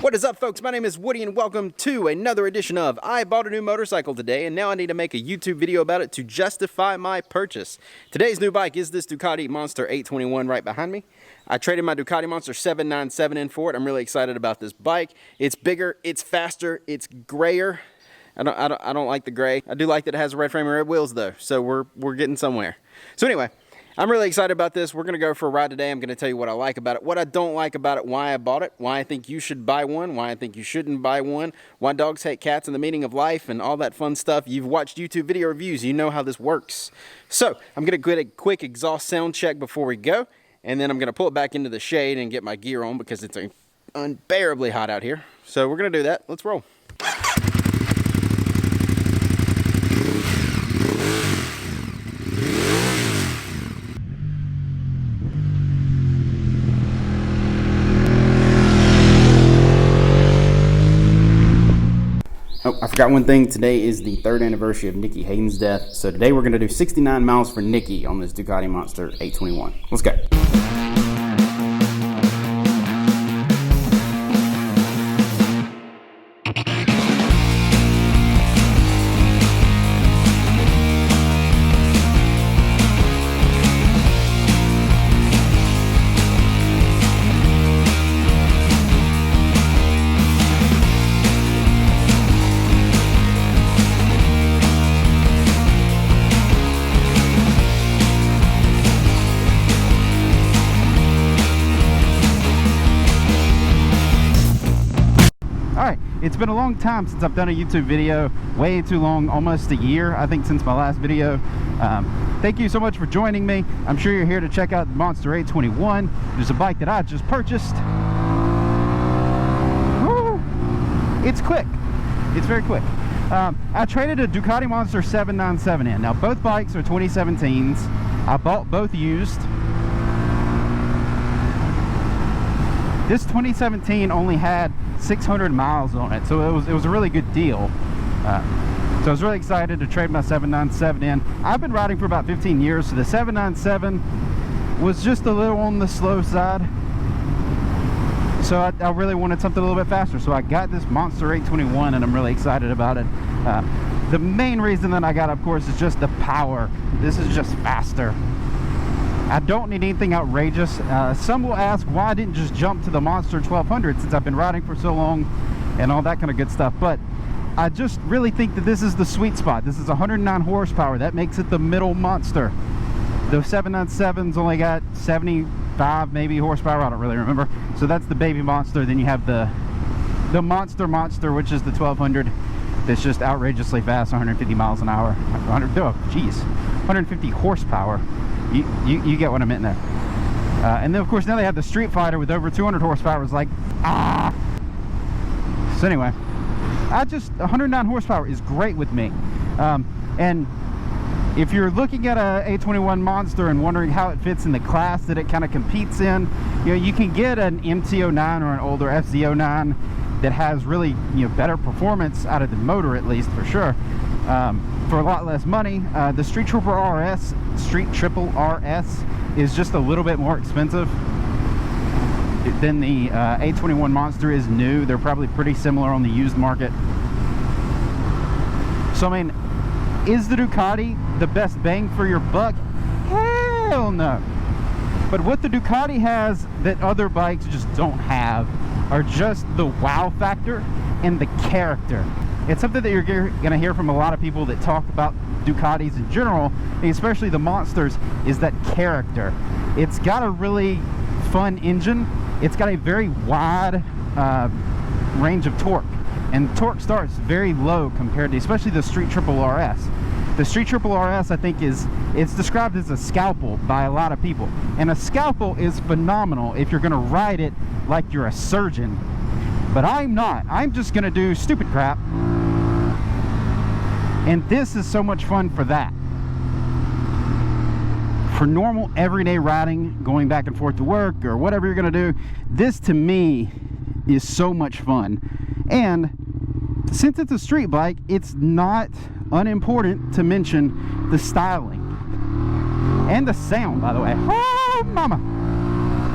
What is up, folks? My name is Woody and welcome to another edition of I Bought a New Motorcycle Today, and now I need to make a YouTube video about it to justify my purchase. Today's new bike is this Ducati Monster 821 right behind me. I traded my Ducati Monster 797 in for it. I'm really excited about this bike. It's bigger, it's faster, it's grayer. I don't like the gray. I do like that it has a red frame and red wheels though, so we're getting somewhere. So anyway, I'm really excited about this. We're going to go for a ride today. I'm going to tell you what I like about it, what I don't like about it, why I bought it, why I think you should buy one, why I think you shouldn't buy one, why dogs hate cats and the meaning of life and all that fun stuff. You've watched YouTube video reviews. You know how this works. So I'm going to get a quick exhaust sound check before we go, and then I'm going to pull it back into the shade and get my gear on because it's unbearably hot out here. So we're going to do that. Let's roll. Oh, I forgot one thing. Today is the 3rd anniversary of Nicky Hayden's death. So today we're going to do 69 miles for Nicky on this Ducati Monster 821. Let's go. Alright, it's been a long time since I've done a YouTube video, way too long, almost a year, I think, since my last video. Thank you so much for joining me. I'm sure you're here to check out the Monster 821. There's a bike that I just purchased. Woo! It's quick. It's very quick. I traded a Ducati Monster 797 in. Now, both bikes are 2017s. I bought both used. This 2017 only had 600 miles on it, so it was a really good deal. So I was really excited to trade my 797 in. I've been riding for about 15 years, so the 797 was just a little on the slow side. So I really wanted something a little bit faster, so I got this Monster 821 and I'm really excited about it. The main reason that I got it, of course, is just the power. This is just faster. I don't need anything outrageous. Some will ask why I didn't just jump to the Monster 1200 since I've been riding for so long and all that kind of good stuff, but I just really think that this is the sweet spot. This is 109 horsepower. That makes it the middle monster. The 797's only got 75 maybe horsepower. I don't really remember. So that's the baby monster. Then you have the monster, which is the 1200. That's just outrageously fast, 150 miles an hour. 150 horsepower. You get what I meant there. And then of course now they have the Street Fighter with over 200 horsepower. It's like, ah. So anyway, 109 horsepower is great with me. And if you're looking at a 821 Monster and wondering how it fits in the class that it kind of competes in, you know, you can get an MT09 or an older FZ09 that has really, you know, better performance out of the motor, at least for sure, for a lot less money. The Street Triple RS is just a little bit more expensive than the 821 Monster is new. They're probably pretty similar on the used market. So I mean, is the Ducati the best bang for your buck? Hell no. But what the Ducati has that other bikes just don't have are just the wow factor and the character. It's something that you're going to hear from a lot of people that talk about Ducatis in general, and especially the Monsters, is that character. It's got a really fun engine. It's got a very wide range of torque, and torque starts very low compared to especially the Street Triple RS. The Street Triple RS, I think, it's described as a scalpel by a lot of people, and a scalpel is phenomenal if you're going to ride it like you're a surgeon. But I'm not. I'm just gonna do stupid crap, and this is so much fun for that. For normal everyday riding, going back and forth to work or whatever you're gonna do, this to me is so much fun. And since it's a street bike, it's not unimportant to mention the styling and the sound, by the way. Oh mama,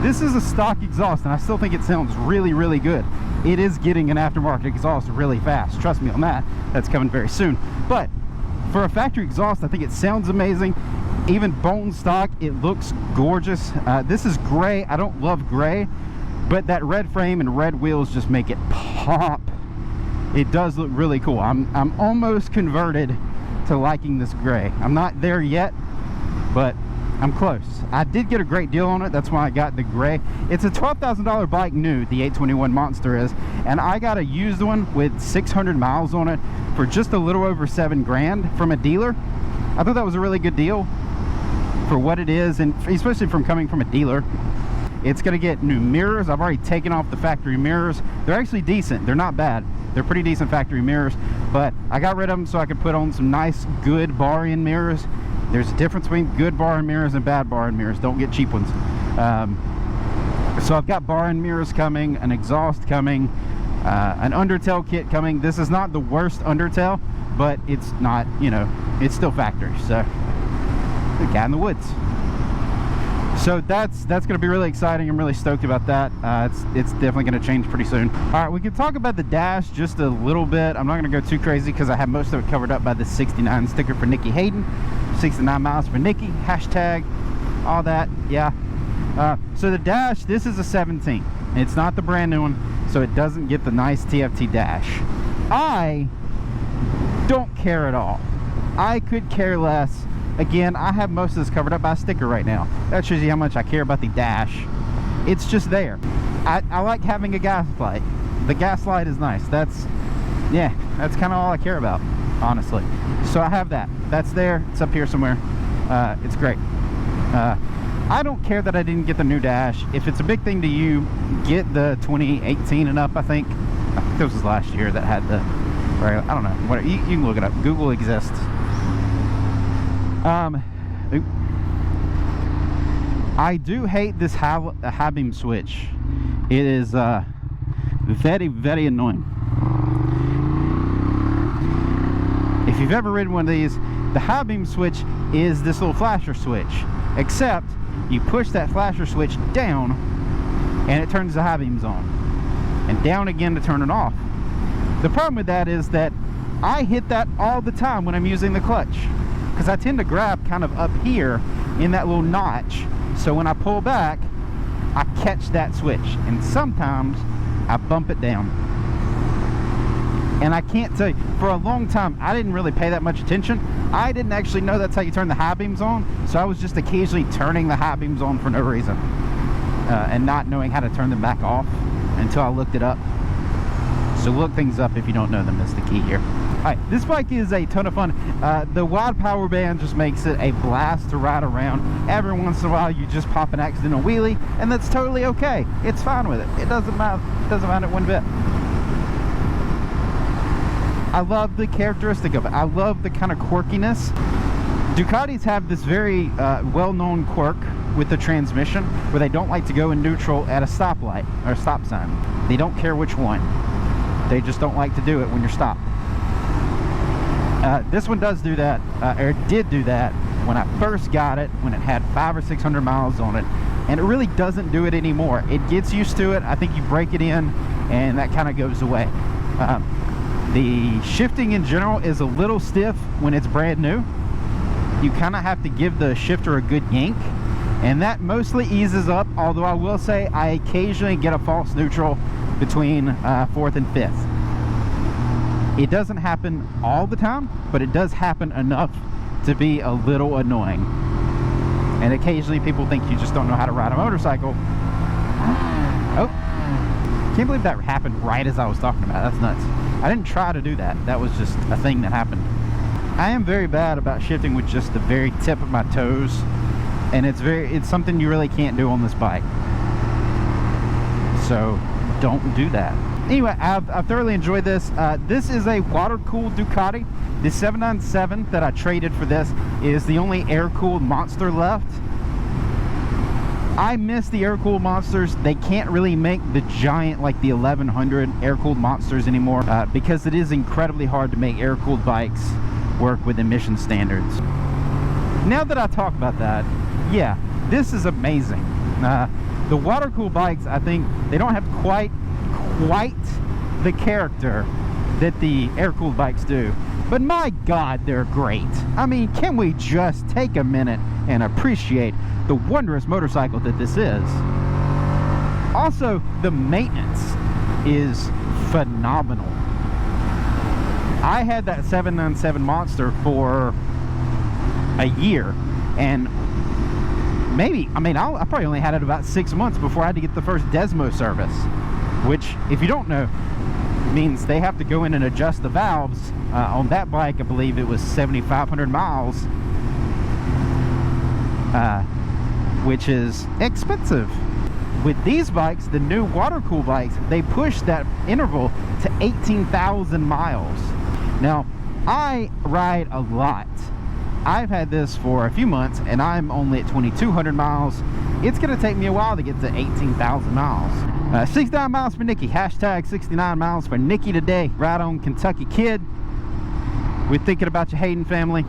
this is a stock exhaust and I still think it sounds really, really good. it is getting an aftermarket exhaust really fast. Trust me on that. That's coming very soon. But for a factory exhaust, I think it sounds amazing. Even bone stock, it looks gorgeous. This is gray. I don't love gray, but that red frame and red wheels just make it pop. It does look really cool. I'm almost converted to liking this gray. I'm not there yet, but I'm close. I did get a great deal on it. That's why I got the gray. It's a $12,000 bike new, the 821 Monster is, and I got a used one with 600 miles on it for just a little over $7 grand from a dealer. I thought that was a really good deal for what it is, and especially from coming from a dealer. It's gonna get new mirrors. I've already taken off the factory mirrors. They're actually decent. They're not bad. They're pretty decent factory mirrors, but I got rid of them so I could put on some nice, good bar-in mirrors. There's a difference between good bar-in mirrors and bad bar-in mirrors. Don't get cheap ones. So I've got bar-in mirrors coming, an exhaust coming, an undertail kit coming. This is not the worst undertail, but it's not, you know, it's still factory. So the guy in the woods. So that's going to be really exciting. I'm really stoked about that. It's definitely going to change pretty soon. All right, we can talk about the dash just a little bit. I'm not going to go too crazy because I have most of it covered up by the 69 sticker for Nicky Hayden. 69 miles for Nicky, hashtag, all that, yeah. So the dash, this is a 17. It's not the brand new one, so it doesn't get the nice TFT dash. I don't care at all. I could care less. Again, I have most of this covered up by a sticker right now. That shows you how much I care about the dash. It's just there. I like having a gas light. The gas light is nice. That's kind of all I care about, honestly. So I have that. That's there. It's up here somewhere. It's great. I don't care that I didn't get the new dash. If it's a big thing to you, get the 2018 and up, I think. This was last year that had the, I don't know. What, you can look it up. Google exists. I do hate this high beam switch. It is very, very annoying. If you've ever ridden one of these, the high beam switch is this little flasher switch, except you push that flasher switch down and it turns the high beams on, and down again to turn it off. The problem with that is that I hit that all the time when I'm using the clutch, because I tend to grab kind of up here in that little notch. So when I pull back, I catch that switch, and sometimes I bump it down. And I can't tell you, for a long time, I didn't really pay that much attention. I didn't actually know that's how you turn the high beams on, so I was just occasionally turning the high beams on for no reason, and not knowing how to turn them back off until I looked it up. So look things up if you don't know them, is the key here. Alright, this bike is a ton of fun. The wide power band just makes it a blast to ride around. Every once in a while you just pop an accidental wheelie, and that's totally okay. It's fine with it. It doesn't matter one bit. I love the characteristic of it. I love the kind of quirkiness. Ducatis have this very well-known quirk with the transmission where they don't like to go in neutral at a stoplight or a stop sign. They don't care which one. They just don't like to do it when you're stopped. This one does do that, or did do that when I first got it, when it had 500 or 600 miles on it, and it really doesn't do it anymore. It gets used to it. I think you break it in and that kind of goes away. The shifting in general is a little stiff when it's brand new. You kind of have to give the shifter a good yank, and that mostly eases up, although I will say I occasionally get a false neutral between 4th and 5th. It doesn't happen all the time, but it does happen enough to be a little annoying. And occasionally people think you just don't know how to ride a motorcycle. Oh, can't believe that happened right as I was talking about it. That's nuts. I didn't try to do that. That was just a thing that happened. I am very bad about shifting with just the very tip of my toes, and it's something you really can't do on this bike. So don't do that. Anyway, I've thoroughly enjoyed this. This is a water-cooled Ducati. The 797 that I traded for this is the only air-cooled Monster left. I miss the air-cooled Monsters. They can't really make the giant, like the 1100 air-cooled Monsters anymore, because it is incredibly hard to make air-cooled bikes work with emission standards. Now that I talk about that, yeah, this is amazing. The water-cooled bikes, I think, they don't have quite quite the character that the air-cooled bikes do, but my God, they're great. I mean, can we just take a minute and appreciate the wondrous motorcycle that this is? Also, the maintenance is phenomenal. I had that 797 Monster for a year, and maybe, I mean, I probably only had it about 6 months before I had to get the first Desmo service, which, if you don't know, means they have to go in and adjust the valves. On that bike, I believe it was 7,500 miles, which is expensive. With these bikes, the new water-cooled bikes, they push that interval to 18,000 miles. Now, I ride a lot. I've had this for a few months, and I'm only at 2,200 miles. It's going to take me a while to get to 18,000 miles. 69 miles for Nicky. Hashtag 69 miles for Nicky today. Right on, Kentucky Kid. We're thinking about your Hayden family.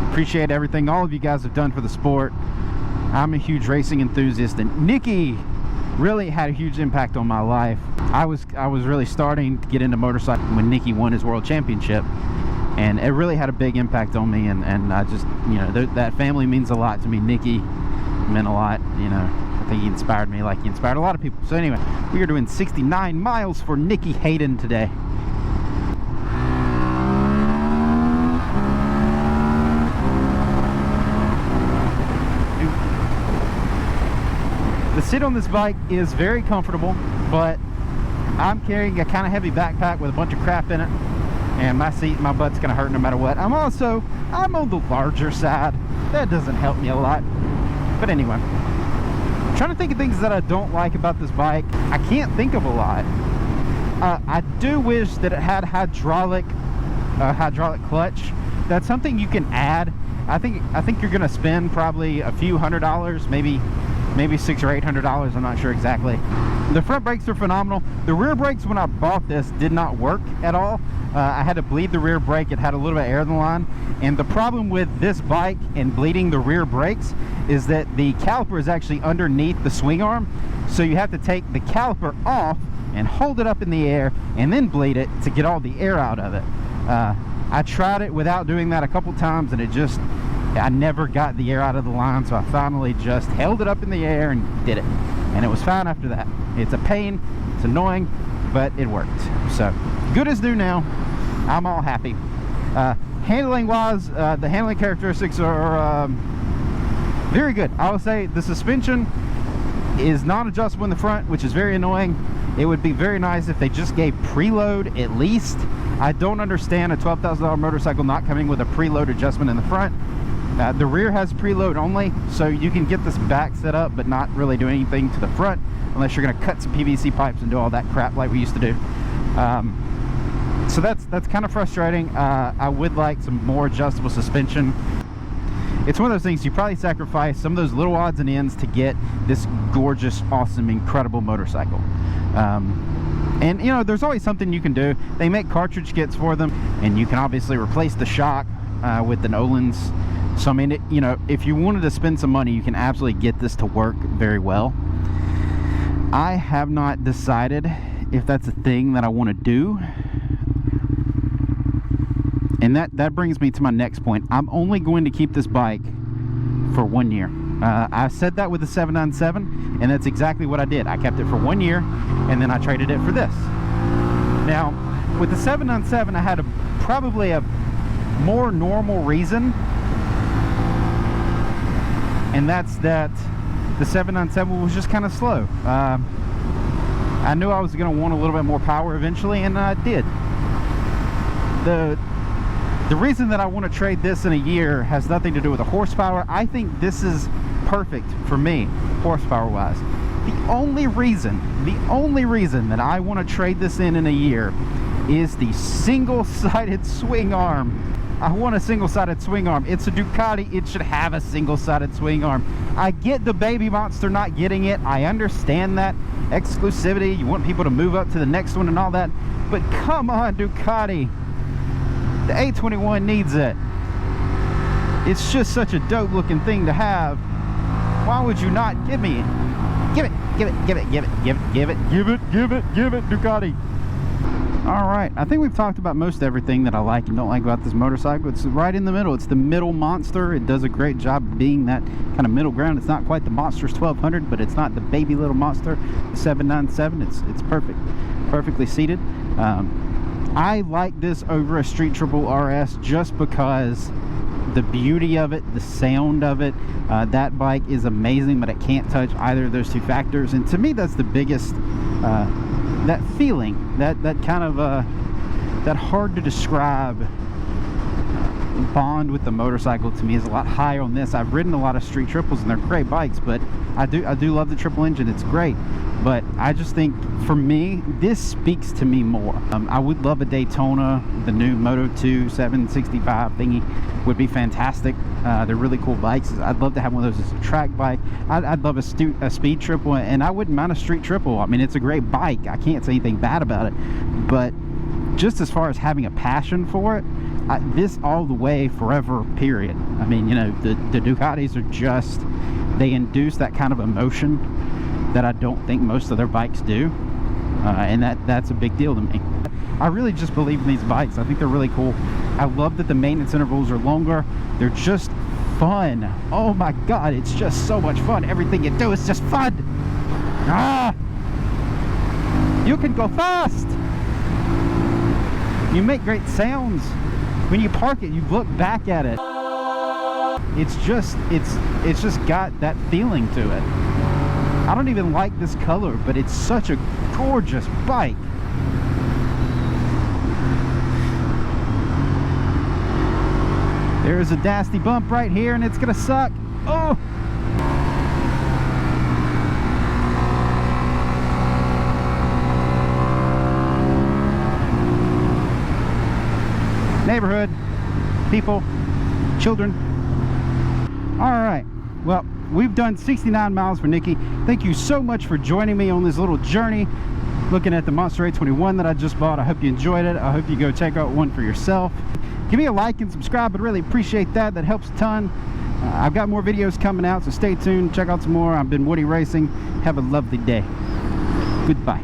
Appreciate everything all of you guys have done for the sport. I'm a huge racing enthusiast, and Nicky really had a huge impact on my life. I was really starting to get into motorcycling when Nicky won his world championship, and it really had a big impact on me, and I just, you know, that family means a lot to me. Nicky meant a lot, you know. I think he inspired me like he inspired a lot of people. So anyway, we are doing 69 miles for Nicky Hayden today. The sit on this bike is very comfortable, but I'm carrying a kind of heavy backpack with a bunch of crap in it, and my butt's gonna hurt no matter what. I'm on the larger side. That doesn't help me a lot. But anyway, I'm trying to think of things that I don't like about this bike. I can't think of a lot. I do wish that it had hydraulic clutch. That's something you can add. I think you're gonna spend probably a few $100s, maybe $600 or $800. I'm not sure exactly. The front brakes are phenomenal. The rear brakes, when I bought this, did not work at all. I had to bleed the rear brake. It had a little bit of air in the line, and the problem with this bike and bleeding the rear brakes is that the caliper is actually underneath the swing arm, so you have to take the caliper off and hold it up in the air and then bleed it to get all the air out of it. I tried it without doing that a couple times, and I never got the air out of the line, so I finally just held it up in the air and did it, and it was fine after that. It's a pain, it's annoying, but it worked. So good as new now. I'm all happy. Handling wise, the handling characteristics are very good. I will say the suspension is non-adjustable in the front, which is very annoying. It would be very nice if they just gave preload at least. I don't understand a $12,000 motorcycle not coming with a preload adjustment in the front. The rear has preload only, so you can get this back set up but not really do anything to the front unless you're going to cut some PVC pipes and do all that crap like we used to do. So that's kind of frustrating. I would like some more adjustable suspension. It's one of those things, you probably sacrifice some of those little odds and ends to get this gorgeous, awesome, incredible motorcycle. And you know, there's always something you can do. They make cartridge kits for them, and you can obviously replace the shock with the Nolans. So I mean, you know, if you wanted to spend some money, you can absolutely get this to work very well. I have not decided if that's a thing that I want to do. And that brings me to my next point. I'm only going to keep this bike for 1 year. I said that with the 797, and that's exactly what I did. I kept it for 1 year, and then I traded it for this. Now, with the 797, I had probably a more normal reason, and that's that the 797 was just kind of slow. I knew I was going to want a little bit more power eventually, and I did. The reason that I want to trade this in a year has nothing to do with the horsepower. I think this is perfect for me, horsepower wise. The only reason that I want to trade this in a year is the single-sided swing arm. I want a single-sided swing arm. It's a Ducati, it should have a single-sided swing arm. I get the baby Monster not getting it. I understand that. Exclusivity, you want people to move up to the next one and all that. But come on, Ducati. The A21 needs it. It's just such a dope looking thing to have. Why would you not give me Give it, give it, give it, give it, give it, give it, give it, give it, give it, Ducati. All right, I think we've talked about most everything that I like and don't like about this motorcycle. It's right in the middle. It's the middle monster. It does a great job being that kind of middle ground. It's not quite the Monster's 1200, but it's not the baby little Monster, the 797. It's perfect, perfectly seated. I like this over a Street Triple RS just because the beauty of it, the sound of it. That bike is amazing, but it can't touch either of those two factors. And to me, that's the biggest, that feeling, that kind of, that hard to describe bond with the motorcycle to me is a lot higher on this. I've ridden a lot of Street Triples and they're great bikes, but I do love the triple engine. It's great, but I just think for me this speaks to me more. I would love a Daytona. The new Moto 2 765 thingy would be fantastic. They're really cool bikes. I'd love to have one of those as a track bike. I'd love a speed triple, and I wouldn't mind a street triple. I mean, it's a great bike. I can't say anything bad about it, but just as far as having a passion for it, this all the way forever, period. I mean, you know, the Ducatis are just, they induce that kind of emotion that I don't think most of their bikes do, and that's a big deal to me. I really just believe in these bikes. I think they're really cool. I love that the maintenance intervals are longer. They're just fun. Oh my god, it's just so much fun. Everything you do is just fun. You can go fast. You make great sounds. When you park it, you look back at it. It's just got that feeling to it. I don't even like this color, but it's such a gorgeous bike. There's a nasty bump right here, and it's gonna suck. Oh! Neighborhood, people, children. All right, well, we've done 69 miles for Nicky. Thank you so much for joining me on this little journey looking at the Monster 821 that I just bought. I hope you enjoyed it. I hope you go check out one for yourself. Give me a like and subscribe. I'd really appreciate that. That helps a ton. I've got more videos coming out, so stay tuned. Check out some more. I've been Woody Racing. Have a lovely day. Goodbye.